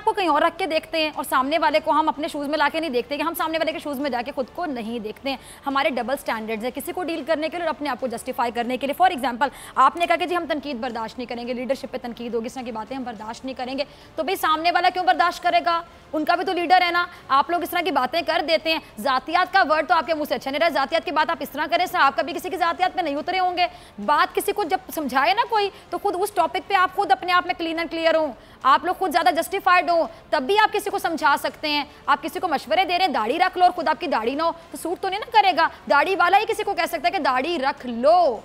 को कहीं और रख के देखते हैं और सामने वाले को हम अपने शूज़ में लाके नहीं देखते कि हम सामने वाले के शूज़ में जाके खुद को नहीं देखते हैं। हमारे डबल स्टैंडर्ड्स है किसी को डील करने के लिए और अपने आप को जस्टिफाई करने के लिए। फॉर एग्जांपल, आपने कहा कि जी हम तनकीद बर्दाश्त नहीं करेंगे, लीडरशिप पे तनकीद होगी, इस तरह की बातें हम बर्दाश्त नहीं करेंगे, तो भाई सामने वाला क्यों बर्दाश्त करेगा? उनका भी तो लीडर है ना। आप लोग इस तरह की बातें कर देते हैं। जातियात का वर्ड तो आपके मुंह से अच्छा नहीं रहा, जातियात की बात आप इस तरह करें सर, आप कभी किसी की जातियात पे नहीं उतरे होंगे। बात किसी को जब समझाए ना कोई, तो खुद उस टॉपिक पे आप खुद अपने आप में क्लीन एंड क्लियर हो, आप लोग खुद ज़्यादा जस्टिफाइड हो, तब भी आप किसी को समझा सकते हैं। आप किसी को मशवरे दे रहे हैं दाढ़ी रख लो और खुद आपकी दाढ़ी ना हो तो सूट तो नहीं ना करेगा। दाढ़ी वाला ही किसी को कह सकता है कि दाढ़ी रख लो,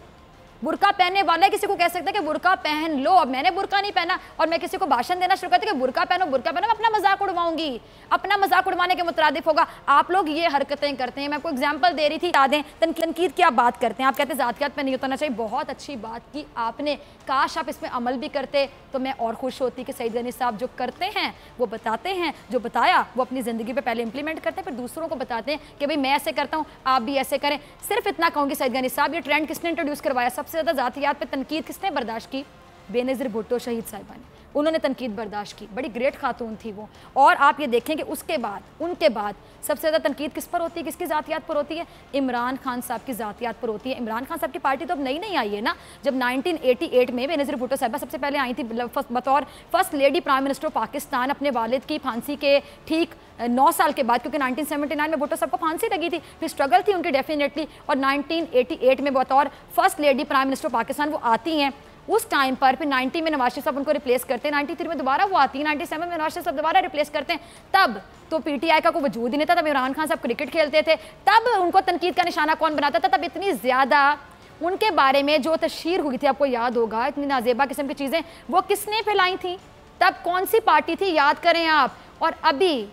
बुर्का पहनने वाला ही किसी को कह सकता है कि बुर्का पहन लो। अब मैंने बुर्का नहीं पहना और मैं किसी को भाषण देना शुरू करती कि बुर्का पहनो, बुर्का पहनो, अपना मजाक उड़वाऊंगी, अपना मजाक उड़वाने के मुतरादिफ होगा। आप लोग ये हरकतें करते हैं। मैं आपको एग्जांपल दे रही थी, यादें तनकीद की आप बात करते हैं, आप कहते हैं जातियात पे नहीं उतरना चाहिए। बहुत अच्छी बात की आपने, काश आप इसमें अमल भी करते तो मैं और खुश होती कि सईद गनी साहब जो करते हैं वो बताते हैं, जो बताया वो अपनी ज़िंदगी पे पहले इंप्लीमेंट करते हैं, फिर दूसरों को बताते हैं कि भाई मैं ऐसे करता हूँ आप भी ऐसे करें। सिर्फ इतना कहूँगी सईद गनी साहब, ये ट्रेंड किसने इंट्रोड्यूस करवाया? सबसे ज़्यादा जातियात पे तनकीद किसने बर्दाश्त की? बेनज़ीर भुट्टो शहीद साहिबा ने, उन्होंने तनकीद बर्दाश्त की, बड़ी ग्रेट खातून थी वो। और आप ये देखें कि उसके बाद, उनके बाद सबसे ज़्यादा तनकीद किस पर होती है, किसकी ज़ातियात पर होती है? इमरान खान साहब की ज़ातियात पर होती है। इमरान खान साहब की पार्टी तो अब नई आई है ना। जब 1988 में बेनज़ीर भुट्टो साहिबा सबसे पहले आई थी बतौर first lady prime minister Pakistan, अपने वालिद की फांसी के ठीक 9 साल के बाद, क्योंकि 1979 में भुट्टो साहब को फांसी लगी थी, फिर स्ट्रगल थी उनकी डेफिनेटली, और 1988 में बतौर first lady prime minister Pakistan वो आती हैं। उस टाइम पर फिर 90 में नवाज शरीफ साहब उनको रिप्लेस करते हैं, 93 में दोबारा वो आती है, 97 में नवाज शरीफ साहब दोबारा रिप्लेस करते हैं। तब तो पीटीआई का कोई वजूद ही नहीं था, तब इमरान खान साहब क्रिकेट खेलते थे, तब उनको तनकीद का निशाना कौन बनाता था? तब इतनी ज़्यादा उनके बारे में जो तशहीर हुई थी, आपको याद होगा, इतनी नाजेबा किस्म की चीज़ें वो किसने फैलाई थी? तब कौन सी पार्टी थी, याद करें आप। और अभी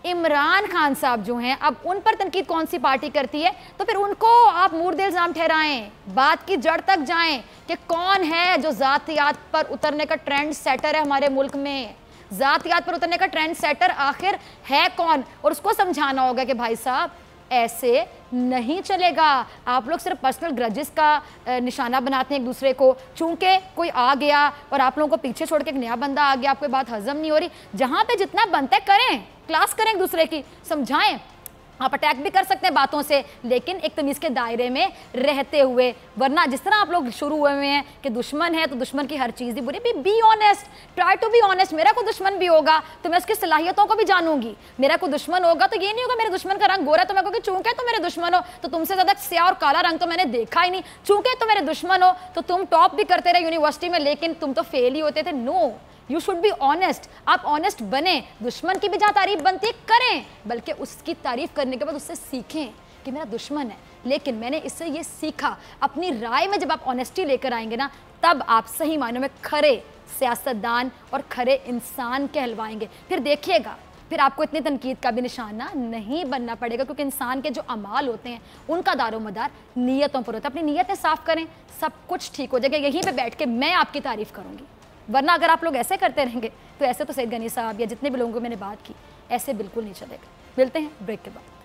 इमरान खान साहब जो हैं, अब उन पर तनकीद कौन सी पार्टी करती है? तो फिर उनको आप मुर्दे इल्ज़ाम ठहराएं, बात की जड़ तक जाएं कि कौन है जो ज़ातियात पर उतरने का ट्रेंड सेटर है हमारे मुल्क में। ज़ातियात पर उतरने का ट्रेंड सेटर आखिर है कौन? और उसको समझाना होगा कि भाई साहब ऐसे नहीं चलेगा। आप लोग सिर्फ पर्सनल ग्रजेस का निशाना बनाते हैं एक दूसरे को, चूंकि कोई आ गया और आप लोगों को पीछे छोड़ के एक नया बंदा आ गया, आपको बात हजम नहीं हो रही। जहाँ पे जितना बनता है करें, क्लास करें एक दूसरे की, समझाएं। आप अटैक भी कर सकते हैं बातों से, लेकिन एक तमीज़ के दायरे में रहते हुए, वरना जिस तरह आप लोग शुरू हुए हैं कि दुश्मन है तो दुश्मन की हर चीज़ ही बुरी। Be honest, try to be honest. मेरा कोई दुश्मन भी होगा तो मैं उसकी सलाहियतों को भी जानूंगी। मेरा कोई दुश्मन होगा तो ये नहीं होगा मेरे दुश्मन का रंग गोरा तो मैं कहूँगी चूंकि तुम मेरे दुश्मन हो तो तुमसे ज़्यादा स्याह और काला रंग तो मैंने देखा ही नहीं। चूंकि तुम मेरे दुश्मन हो तो तुम टॉप भी करते रहे यूनिवर्सिटी में, लेकिन तुम तो फेल ही होते थे। No, you should be honest. आप ऑनेस्ट बने, दुश्मन की भी जहाँ तारीफ बनती है करें, बल्कि उसकी तारीफ करने के बाद उससे सीखें कि मेरा दुश्मन है लेकिन मैंने इससे ये सीखा। अपनी राय में जब आप ऑनेस्टी लेकर आएंगे ना, तब आप सही मायनों में खरे सियासतदान और खरे इंसान कहलवाएंगे। फिर देखिएगा, फिर आपको इतनी तनकीद का भी निशाना नहीं बनना पड़ेगा, क्योंकि इंसान के जो अमाल होते हैं उनका दारोमदार नीयतों पर होता है। अपनी नीयतें साफ करें, सब कुछ ठीक हो जाएगा। यहीं पे बैठ के मैं आपकी तारीफ करूंगी, वरना अगर आप लोग ऐसे करते रहेंगे तो ऐसे तो सईद गनी साहब या जितने भी लोगों को मैंने बात की, ऐसे बिल्कुल नहीं चलेगा। मिलते हैं ब्रेक के बाद।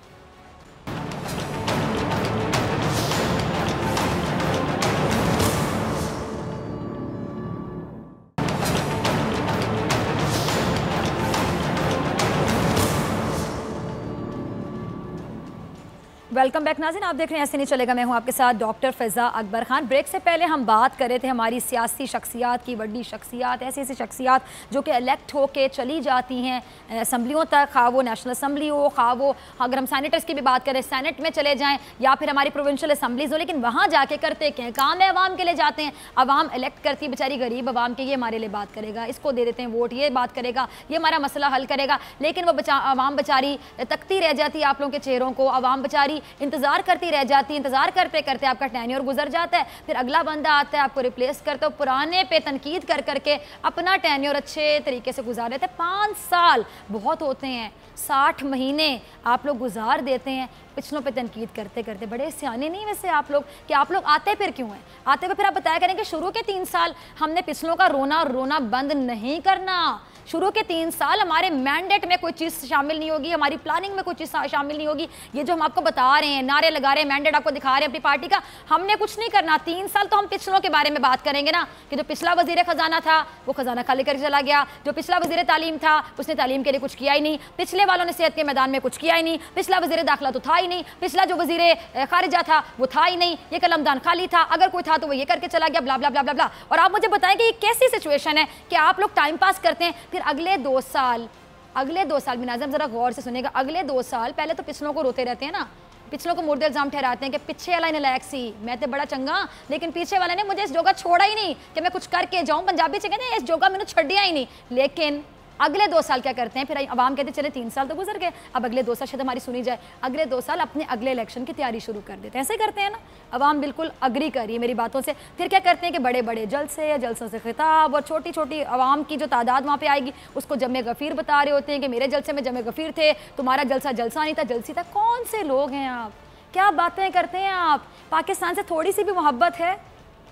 वेलकम बैक नाज़रीन, आप देख रहे हैं ऐसे नहीं चलेगा। मैं हूं आपके साथ डॉक्टर फ़िज़ा अकबर खान। ब्रेक से पहले हम बात कर रहे थे हमारी सियासी शख्सियात की, बड़ी शख्सियात, ऐसी ऐसी शख्सियात जो कि इलेक्ट होके चली जाती हैं असम्बलियों तक, खा वो नेशनल असम्बली हो, खा वो अगर हम सैनेटर्स की भी बात करें सेनेट में चले जाएँ या फिर हमारी प्रोविंशियल असम्बलीज़ हो, लेकिन वहाँ जाके करते क्या काम है? आवाम के लिए जाते हैं, आवाम इलेक्ट करती है बेचारी गरीब आवाम के, ये हमारे लिए बात करेगा, इसको दे देते हैं वोट, ये बात करेगा, ये हमारा मसला हल करेगा। लेकिन वो आवाम बेचारी तकती रह जाती है आप लोगों के चेहरों को, आवाम बेचारी इंतजार करती रह जाती है। इंतजार करते करते आपका टेन्योर गुजर जाता है, फिर अगला बंदा आता है, आपको रिप्लेस करता है, पुराने पे तनकीद कर करके अपना टेन्योर अच्छे तरीके से गुजार देते हैं। 5 साल बहुत होते हैं, 60 महीने आप लोग गुजार देते हैं पिछलों पे तनकीद करते करते। बड़े सियाने नहीं वैसे आप लोग कि आप लोग आते फिर क्यों हैं? आते हुए फिर आप बताया करें कि शुरू के 3 साल हमने पिछलों का रोना बंद नहीं करना, शुरू के 3 साल हमारे मैंडेट में कोई चीज़ शामिल नहीं होगी, हमारी प्लानिंग में कोई चीज़ शामिल नहीं होगी। ये जो हम आपको बता रहे हैं, नारे लगा रहे हैं, मैंडेट आपको दिखा रहे हैं अपनी पार्टी का, हमने कुछ नहीं करना। 3 साल तो हम पिछलों के बारे में बात करेंगे ना, कि जो पिछला वजीर खजाना था वो खजाना खाली करके चला गया, जो पिछला वजीर तालीम था उसने तालीम के लिए कुछ किया ही नहीं, पिछले वालों ने सेहत के मैदान में कुछ किया ही नहीं, पिछला वजीर दाखिला तो था ही नहीं, पिछला जो वजीर खारिजा था वो था ही नहीं, ये कलमदान खाली था, अगर कोई था तो वो ये करके चला गया, ब्ला ब्ला ब्ला ब्ला ब्ला। और आप मुझे बताएं कि ये कैसी सिचुएशन है कि आप लोग टाइम पास करते हैं, फिर अगले 2 साल मिनाज़म जरा गौर से सुनिएगा, अगले 2 साल पहले तो पिछलों को रोते रहते हैं ना, पिछलों को मुर्दे इल्जाम ठहराते हैं कि पीछे वाला नलायक सी, मैं तो बड़ा चंगा, लेकिन पीछे वाले ने मुझे इस जोगा छोड़ा ही नहीं कि मैं कुछ करके जाऊं। पंजाबी से कहते हैं इस जोगा मैंने छड़िया ही नहीं। लेकिन अगले 2 साल क्या करते हैं, फिर अवाम कहते चले 3 साल तो गुजर गए, अब अगले 2 साल शायद हमारी सुनी जाए, अगले 2 साल अपने अगले इलेक्शन की तैयारी शुरू कर देते हैं। ऐसे करते हैं ना, अवाम बिल्कुल अग्री करिए मेरी बातों से। फिर क्या करते हैं कि बड़े बड़े जलसे, जलसों से खिताब, और छोटी छोटी अवाम की जो तादाद वहाँ पे आएगी उसको जमे गफ़ीर बता रहे होते हैं कि मेरे जलसे में जमे गफ़ीर थे, तुम्हारा जलसा जलसा नहीं था, जलसी था। कौन से लोग हैं आप, क्या बातें करते हैं आप? पाकिस्तान से थोड़ी सी भी मोहब्बत है?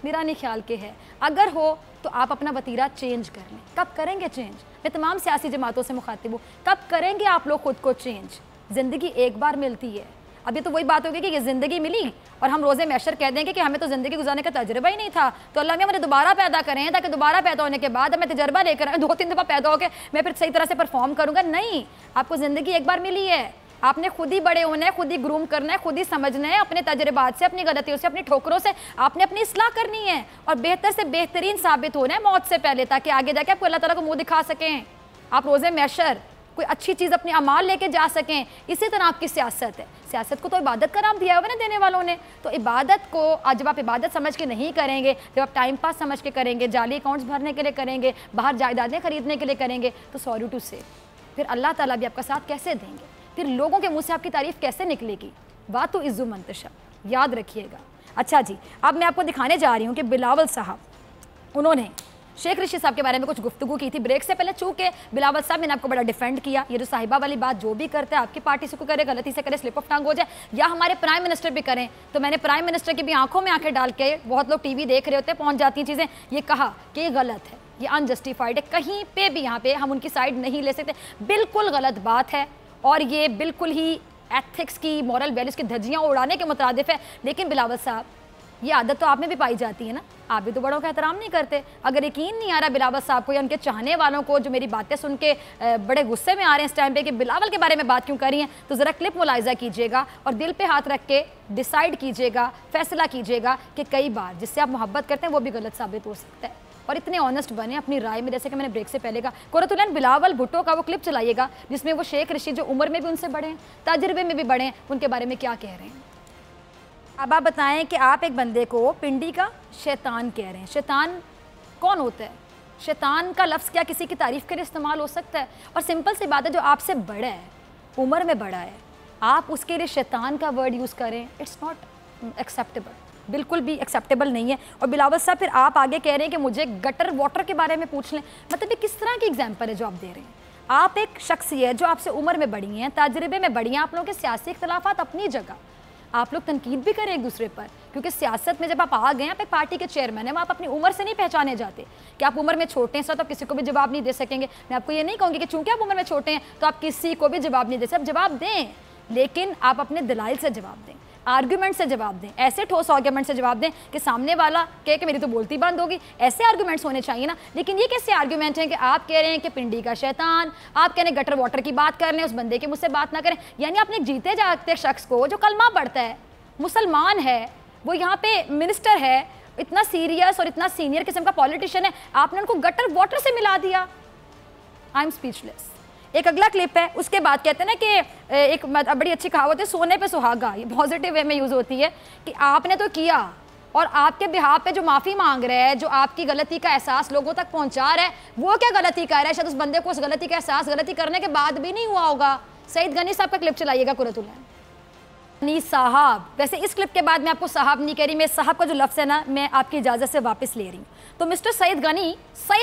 मेरा नहीं ख्याल के है। अगर हो तो आप अपना वतीरा चेंज कर लें। कब करेंगे चेंज? मैं तमाम सियासी जमातों से मुखातिब हूँ, कब करेंगे आप लोग खुद को चेंज? ज़िंदगी एक बार मिलती है। अभी तो वही बात होगी कि ये ज़िंदगी मिली और हम रोज़े मैशर कह देंगे कि हमें तो ज़िंदगी गुजारने का तजुर्बा ही नहीं था, तो अल्लाह मियां मुझे दोबारा पैदा करें ताकि दोबारा पैदा होने के बाद मैं तजर्बा लेकर आए, 2-3 दफ़ा पैदा होकर मैं फिर सही तरह से परफॉर्म करूँगा। नहीं, आपको ज़िंदगी एक बार मिली है, आपने खुद ही बड़े होना है, खुद ही ग्रूम करना है, खुद ही समझना है, अपने तजर्बात से, अपनी गलतियों से, अपनी ठोकरों से आपने अपनी इस्लाह करनी है और बेहतर से बेहतरीन साबित होना है मौत से पहले, ताकि आगे जाके आपको अल्लाह ताला को मुंह दिखा सकें, आप रोज़े मैशर कोई अच्छी चीज़ अपनी अमाल लेके जा सकें। इसी तरह आपकी सियासत है। सियासत को तो इबादत का नाम दिया हुआ ना देने वालों ने, तो इबादत को जब आप इबादत समझ के नहीं करेंगे, जब आप टाइम पास समझ के करेंगे, जाली अकाउंट्स भरने के लिए करेंगे, बाहर जायदादें खरीदने के लिए करेंगे, तो सॉरी टू से फिर अल्लाह ताला भी आपका साथ कैसे देंगे? फिर लोगों के मुंह से आपकी तारीफ कैसे निकलेगी? बात तो इज्जु मंतशा, याद रखिएगा। अच्छा जी, अब मैं आपको दिखाने जा रही हूँ कि बिलावल साहब, उन्होंने शेख रशीद साहब के बारे में कुछ गुफ्तगू की थी ब्रेक से पहले। चूँकि बिलावल साहब मैंने आपको बड़ा डिफेंड किया, ये जो साहिबा वाली बात जो भी करते हैं आपकी पार्टी से कोई करे, गलती से करे, स्लिप ऑफ टंग हो जाए, या हमारे प्राइम मिनिस्टर भी करें, तो मैंने प्राइम मिनिस्टर की भी आंखों में आंखें डाल के, बहुत लोग टीवी देख रहे होते हैं, पहुंच जाती हैं चीज़ें, ये कहा कि ये गलत है, ये अनजस्टिफाइड है, कहीं पे भी यहाँ पे हम उनकी साइड नहीं ले सकते, बिल्कुल गलत बात है और ये बिल्कुल ही एथिक्स की, मॉरल वैल्यूज़ की धज्जियाँ उड़ाने के मुताबिक है। लेकिन बिलावल साहब, ये आदत तो आप में भी पाई जाती है ना, आप भी तो बड़ों का एहतराम नहीं करते। अगर यकीन नहीं आ रहा बिलावल साहब को या उनके चाहने वालों को जो मेरी बातें सुन के बड़े गुस्से में आ रहे हैं इस टाइम पे कि बिलावल के बारे में बात क्यों कर रही हैं, तो ज़रा क्लिप मुलाहिजा कीजिएगा और दिल पे हाथ रख के डिसाइड कीजिएगा, फैसला कीजिएगा कि कई बार जिससे आप मोहब्बत करते हैं वो भी गलत साबित हो सकता है। और इतने ऑनेस्ट बने अपनी राय में, जैसे कि मैंने ब्रेक से पहले कहा, कुरतुलैन बिलावल भुट्टो का वो क्लिप चलाइएगा जिसमें वो शेख रशीद जो उम्र में भी उनसे बड़े हैं, तजुर्बे में भी बड़े हैं, उनके बारे में क्या कह रहे हैं। अब आप बताएं कि आप एक बंदे को पिंडी का शैतान कह रहे हैं। शैतान कौन होता है? शैतान का लफ्ज़ क्या किसी की तारीफ़ के लिए इस्तेमाल हो सकता है? और सिंपल सी बात है, जो आपसे बड़ा है, उम्र में बड़ा है, आप उसके लिए शैतान का वर्ड यूज़ करें, इट्स नॉट एक्सेप्टेबल, बिल्कुल भी एक्सेप्टेबल नहीं है। और बिलावल साहब फिर आप आगे कह रहे हैं कि मुझे गटर वाटर के बारे में पूछ लें, मतलब ये किस तरह की एग्जाम्पल है जो आप दे रहे हैं? आप एक शख्सियत जो आपसे उम्र में बड़ी हैं, तजुर्बे में बड़ी हैं, आप लोगों के सियासी इख्तलाफात अपनी जगह, आप लोग तनकीद भी करें एक दूसरे पर, क्योंकि सियासत में जब आप आ गए, आप एक पार्टी के चेयरमैन हैं, आप अपनी उम्र से नहीं पहचाने जाते कि आप उम्र में छोटे हैं, इस वक्त आप किसी को भी जवाब नहीं दे सकेंगे। मैं आपको ये नहीं कहूँगी कि चूँकि आप उम्र में छोटे हैं तो आप किसी को भी जवाब नहीं दे सकते, आप जवाब दें, लेकिन आप अपने दलाइल से जवाब दें, आर्गूमेंट से जवाब दें, ऐसे ठोस आर्गूमेंट से जवाब दें कि सामने वाला कहे कि मेरी तो बोलती बंद होगी। ऐसे आर्गूमेंट्स होने चाहिए ना। लेकिन ये कैसे आर्गूमेंट हैं कि आप कह रहे हैं कि पिंडी का शैतान, आप कह रहे हैं गटर वाटर की बात कर लें, उस बंदे की मुझसे बात ना करें। यानी आपने जीते जागते शख्स को जो कलमा पढ़ता है, मुसलमान है, वो यहाँ पे मिनिस्टर है, इतना सीरियस और इतना सीनियर किस्म का पॉलिटिशियन है, आपने उनको गटर वाटर से मिला दिया। I am speechless. एक अगला क्लिप है, उसके बाद कहते हैं ना कि एक बड़ी अच्छी कहावत है, सोने पे सुहागा, ये पॉजिटिव वे में यूज़ होती है कि आपने तो किया और आपके बिहाफ पे जो माफ़ी मांग रहा है, जो आपकी गलती का एहसास लोगों तक पहुंचा रहा है, वो क्या गलती कर रहा है? शायद उस बंदे को उस गलती का एहसास गलती करने के बाद भी नहीं हुआ होगा। सईद गनी साहब का क्लिप चलाइएगा कुरतुलैन। नहीं साहब, वैसे इस क्लिप के बाद मैं आपको साहब नहीं कह रही, मैं साहब का जो लफ्ज़ है ना मैं आपकी इजाज़त से वापस ले रही हूँ। तो मिस्टर सईद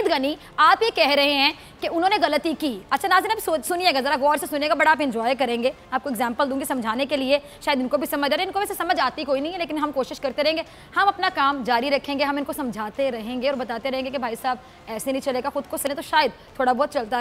गनी आप ये कह रहे हैं कि उन्होंने गलती की। अच्छा नाज़रीन, आप सुनिएगा, ज़रा गौर से सुनिएगा, बड़ा आप इंजॉय करेंगे। आपको एग्जांपल दूंगी समझाने के लिए, शायद इनको भी समझ आ रहा है, इनको वैसे समझ आती कोई नहीं है, लेकिन हम कोशिश करते रहेंगे, हम अपना काम जारी रखेंगे, हम इनको समझाते रहेंगे और बताते रहेंगे कि भाई साहब ऐसे नहीं चलेगा, खुद को सुने तो शायद थोड़ा बहुत चलता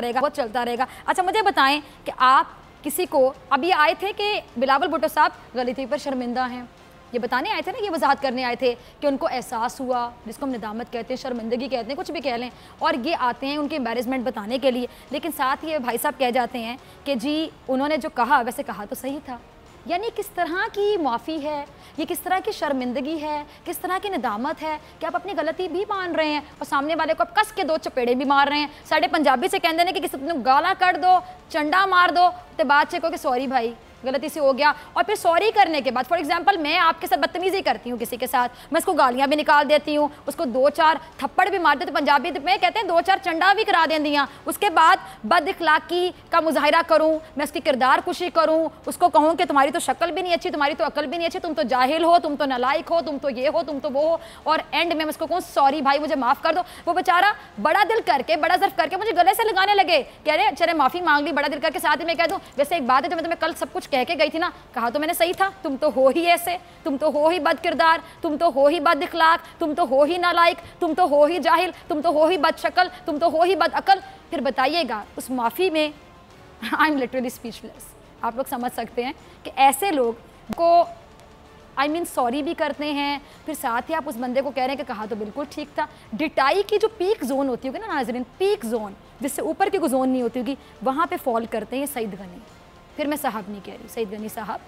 रहेगा। अच्छा मुझे बताएं कि आप किसी को, अब ये आए थे कि बिलावल भुट्टो साहब गलती पर शर्मिंदा हैं, ये बताने आए थे ना, ये वजाहत करने आए थे कि उनको एहसास हुआ, जिसको हम निदामत कहते हैं, शर्मिंदगी कहते हैं, कुछ भी कह लें, और ये आते हैं उनके एम्बैरेसमेंट बताने के लिए। लेकिन साथ ही भाई साहब कह जाते हैं कि जी उन्होंने जो कहा वैसे कहा तो सही था। यानी किस तरह की माफ़ी है, ये किस तरह की शर्मिंदगी है, किस तरह की निदामत है कि आप अपनी गलती भी मान रहे हैं और सामने वाले को आप कस के दो चपेड़े भी मार रहे हैं। साढ़े पंजाबी से कहते हैं कि किसी को गाला कर दो, चंडा मार दो, तो बाद से कहो कि सॉरी भाई गलती से हो गया, और फिर सॉरी करने के बाद फॉर एग्जांपल मैं आपके साथ बदतमीजी करती हूँ किसी के साथ, मैं उसको गालियाँ भी निकाल देती हूँ, उसको 2-4 थप्पड़ भी मार देते, पंजाबी में कहते हैं 2-4 चंडा भी करा दें दियाँ, उसके बाद बद इखलाकी का मुजाहिरा करूँ, मैं उसकी किरदार कुशी करूँ, उसको कहूँ कि तुम्हारी तो शक्ल भी नहीं अच्छी, तुम्हारी तो अकल भी नहीं अच्छी, तुम तो जाहिल हो, तुम तो नालायक हो, तुम तो ये हो, तुम तो वो हो, और एंड में उसको कहूँ सॉरी भाई मुझे माफ़ कर दो। वो बेचारा बड़ा दिल करके, बड़ा ज़र्फ करके मुझे गले से लगाने लगे, कह रहे चले माफ़ी मांग ली बड़ा दिल करके। साथ ही मैं कह दूँ वैसे एक बात है, जो मैं तुम्हें कल सब कुछ कह के गई थी ना, कहा तो मैंने सही था, तुम तो हो ही ऐसे, तुम तो हो ही बद किरदार, तुम तो हो ही बद इखलाक, तुम तो हो ही नालायक, तुम तो हो ही जाहिल, तुम तो हो ही बद शक्ल, तुम तो हो ही बद अकल। फिर बताइएगा उस माफ़ी में आई एम लिटरली स्पीचलेस। आप लोग समझ सकते हैं कि ऐसे लोग को सॉरी भी करते हैं, फिर साथ ही आप उस बंदे को कह रहे हैं कि कहा तो बिल्कुल ठीक था। डिटाई की जो पीक जोन होती होगी ना नाज़रीन, पीक जोन जिससे ऊपर की कोई जोन नहीं होती होगी, वहाँ पे फॉल करते हैं सईद गनी। फिर मैं साहब नहीं कह रही, सईद गनी साहब,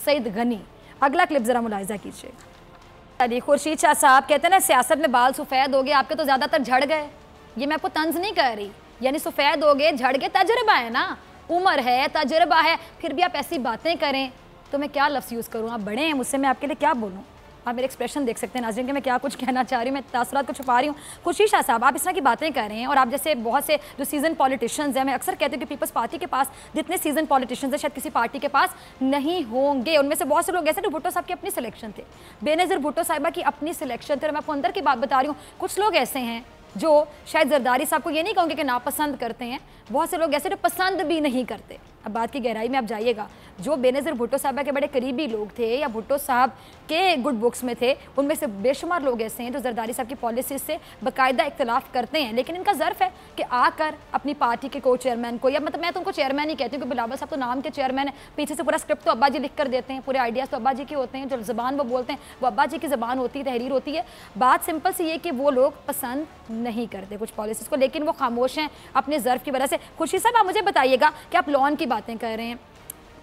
सईद गनी। अगला क्लिप ज़रा मुलाहिजा कीजिएगा। अरे खुर्शीद शाह साहब कहते हैं ना सियासत में बाल सफ़ेद हो गए, आपके तो ज़्यादातर झड़ गए। ये मैं आपको तंज नहीं कर रही, यानी सफ़ेद हो गए, झड़ गए, तजर्बा है ना, उम्र है, तजर्बा है, फिर भी आप ऐसी बातें करें तो मैं क्या लफ्ज़ यूज़ करूँ? आप बड़े हैं मुझसे, मैं आपके लिए क्या बोलूँ? आप मेरे एक्सप्रेशन देख सकते हैं नाज़रीन कि मैं क्या कुछ कहना चाह रही हूँ, मैं तासुरात को छुपा रही हूँ। खुर्शीद शाह साहब आप इस तरह की बातें कर रहे हैं, और आप जैसे बहुत से जो सीजन पॉलिटिशियंस हैं, मैं अक्सर कहती हूँ कि पीपल्स पार्टी के पास जितने सीजन पॉलिटिशियंस हैं शायद किसी पार्टी के पास नहीं होंगे। उनमें से बहुत से लोग ऐसे थे, भुट्टो साहब की अपनी सिलेक्शन थे, बेनज़ीर भुट्टो साहिबा की अपनी सिलेक्शन थे, और मैं आपको अंदर की बात बता रही हूँ। कुछ लोग ऐसे हैं जो शायद जरदारी साहब को ये नहीं कहूँगी कि नापसंद करते हैं, बहुत से लोग ऐसे जो पसंद भी नहीं करते। अब बात की गहराई में आप जाइएगा, जो बेनज़ीर भुट्टो साहबा के बड़े करीबी लोग थे या भुट्टो साहब के गुड बुक्स में थे, उनमें से बेशुमार लोग ऐसे हैं जो जरदारी साहब की पॉलिसीज से बाकायदा इख्तलाफ करते हैं, लेकिन इनका ज़र्फ है कि आकर अपनी पार्टी के को चेयरमैन को, या मतलब मैं तो उनको चेयरमैन ही कहती हूँ कि बिलावल साहब तो नाम के चेयरमैन है, पीछे से पूरा स्क्रिप्ट तो अब्बा जी लिख कर देते हैं, पूरे आइडियाज़ तो अब्बा जी के होते हैं, जो ज़बान वो बोलते हैं वो अब्बा जी की ज़बान होती है, तहरीर होती है। बात सिंपल सी ये कि वो लोग पसंद नहीं करते कुछ पॉलिसीज़ को, लेकिन वो खामोश हैं अपने ज़र्फ की वजह से। खुर्शीद साहब आप मुझे बताइएगा कि आप लोन की बातें कर रहे हैं,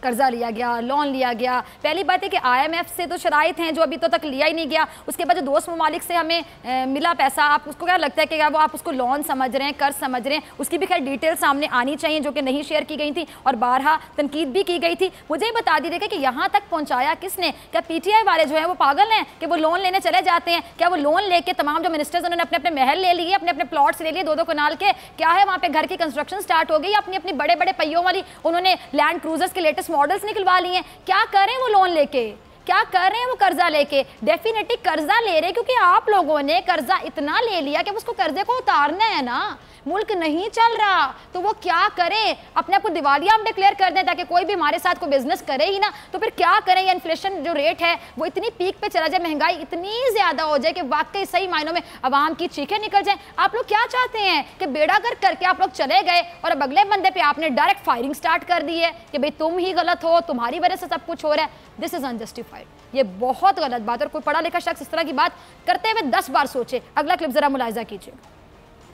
कर्जा लिया गया, लोन लिया गया, पहली बात है कि IMF से तो शराइत हैं जो अभी तो तक लिया ही नहीं गया, उसके बाद जो दोस्त ममालिक से हमें मिला पैसा, आप उसको क्या लगता है कि क्या वो आप उसको लोन समझ रहे हैं, कर्ज समझ रहे हैं? उसकी भी खैर डिटेल सामने आनी चाहिए जो कि नहीं शेयर की गई थी और बारहा तनकीद भी की गई थी। मुझे बता दीजिएगा कि यहाँ तक पहुँचाया किसने? क्या PTI वाले जो है वो पागल हैं कि वो लोन लेने चले जाते हैं? क्या वो लोन लेके तमाम जो मिनिस्टर्स उन्होंने अपने अपने महल ले लिए, अपने अपने प्लॉट्स ले लिए 2-2 कनाल के, क्या है वहाँ पे घर की कंस्ट्रक्शन स्टार्ट हो गई, अपनी अपनी बड़े बड़े पहियों वाली उन्होंने लैंड क्रूजर्स के लेटेस्ट मॉडल्स निकलवा लिए हैं? क्या करें वो लोन लेके, क्या कर रहे हैं वो कर्जा लेके? डेफिनेटली कर्जा ले रहे क्योंकि आप लोगों ने कर्जा इतना ले लिया कि उसको कर्जे को उतारना है ना, मुल्क नहीं चल रहा तो वो क्या करें? अपने आप को दिवालिया हम डिक्लेयर कर दें ताकि कोई भी हमारे साथ कोई बिजनेस करे ही ना, तो फिर क्या करें? ये इन्फ्लेशन जो रेट है वो इतनी पीक पे चला जाए, महंगाई इतनी ज्यादा हो जाए कि वाकई सही मायनों में आवाम की चीखें निकल जाए। आप लोग क्या चाहते हैं कि बेड़ा गर्क करके आप लोग चले गए और अब अगले बंदे पे आपने डायरेक्ट फायरिंग स्टार्ट कर दी है कि भाई तुम ही गलत हो, तुम्हारी वजह से सब कुछ हो रहा है। दिस इज अनजस्टिफाइड, ये बहुत गलत बात है और कोई पढ़ा लिखा शख्स इस तरह की बात करते हुए 10 बार सोचे। अगला क्लिप जरा मुलाहिजा कीजिए।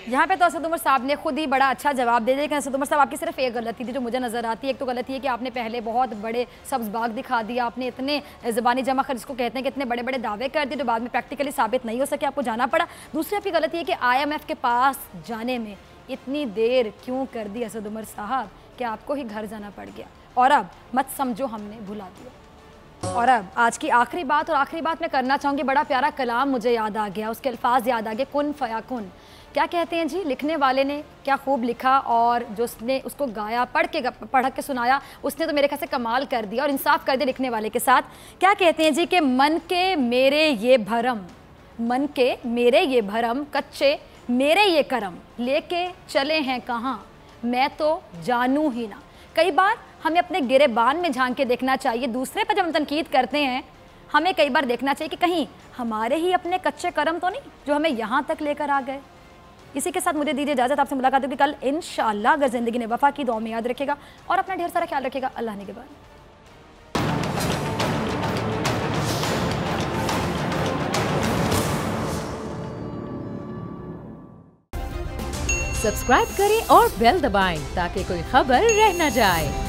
यहाँ पे तो असद उमर साहब ने खुद ही बड़ा अच्छा जवाब दे दिया कि असद उमर साहब आपकी सिर्फ एक गलती थी जो मुझे नज़र आती है। एक तो गलती है कि आपने पहले बहुत बड़े सब्ज बाग दिखा दिया, आपने इतने ज़बानी जमा कर जिसको कहते हैं कि इतने बड़े बड़े दावे कर दिए जो बाद में प्रैक्टिकली साबित नहीं हो सके, आपको जाना पड़ा। दूसरी आपकी गलती है कि IMF के पास जाने में इतनी देर क्यों कर दी असद उमर साहब कि आपको ही घर जाना पड़ गया, और अब मत समझो हमने भुला दिया। और अब आज की आखिरी बात मैं करना चाहूँगी। बड़ा प्यारा कलाम मुझे याद आ गया, उसके अल्फाज याद आ गए, कुन फयाकुन। क्या कहते हैं जी, लिखने वाले ने क्या खूब लिखा और जो उसने उसको गाया, पढ़ के सुनाया, उसने तो मेरे ख्याल से कमाल कर दिया और इंसाफ कर दिया लिखने वाले के साथ। क्या कहते हैं जी कि मन के मेरे ये भरम, मन के मेरे ये भरम, कच्चे मेरे ये करम, लेके चले हैं कहाँ मैं तो जानू ही ना। कई बार हमें अपने गिरेबान में झांक के देखना चाहिए। दूसरे पर जब हम तनकीद करते हैं, हमें कई बार देखना चाहिए कि कहीं हमारे ही अपने कच्चे कर्म तो नहीं जो हमें यहाँ तक लेकर आ गए। इसी के साथ मुझे दीजिए इजाज़त, आपसे मुलाकात होगी कल इंशाअल्लाह, अगर ज़िंदगी ने वफ़ा की। दुआ में याद रखेगा और अपना ढेर सारा ख्याल रखेगा। अल्लाह ने के बाद सब्सक्राइब करें और बेल दबाएं ताकि कोई खबर रह न जाए।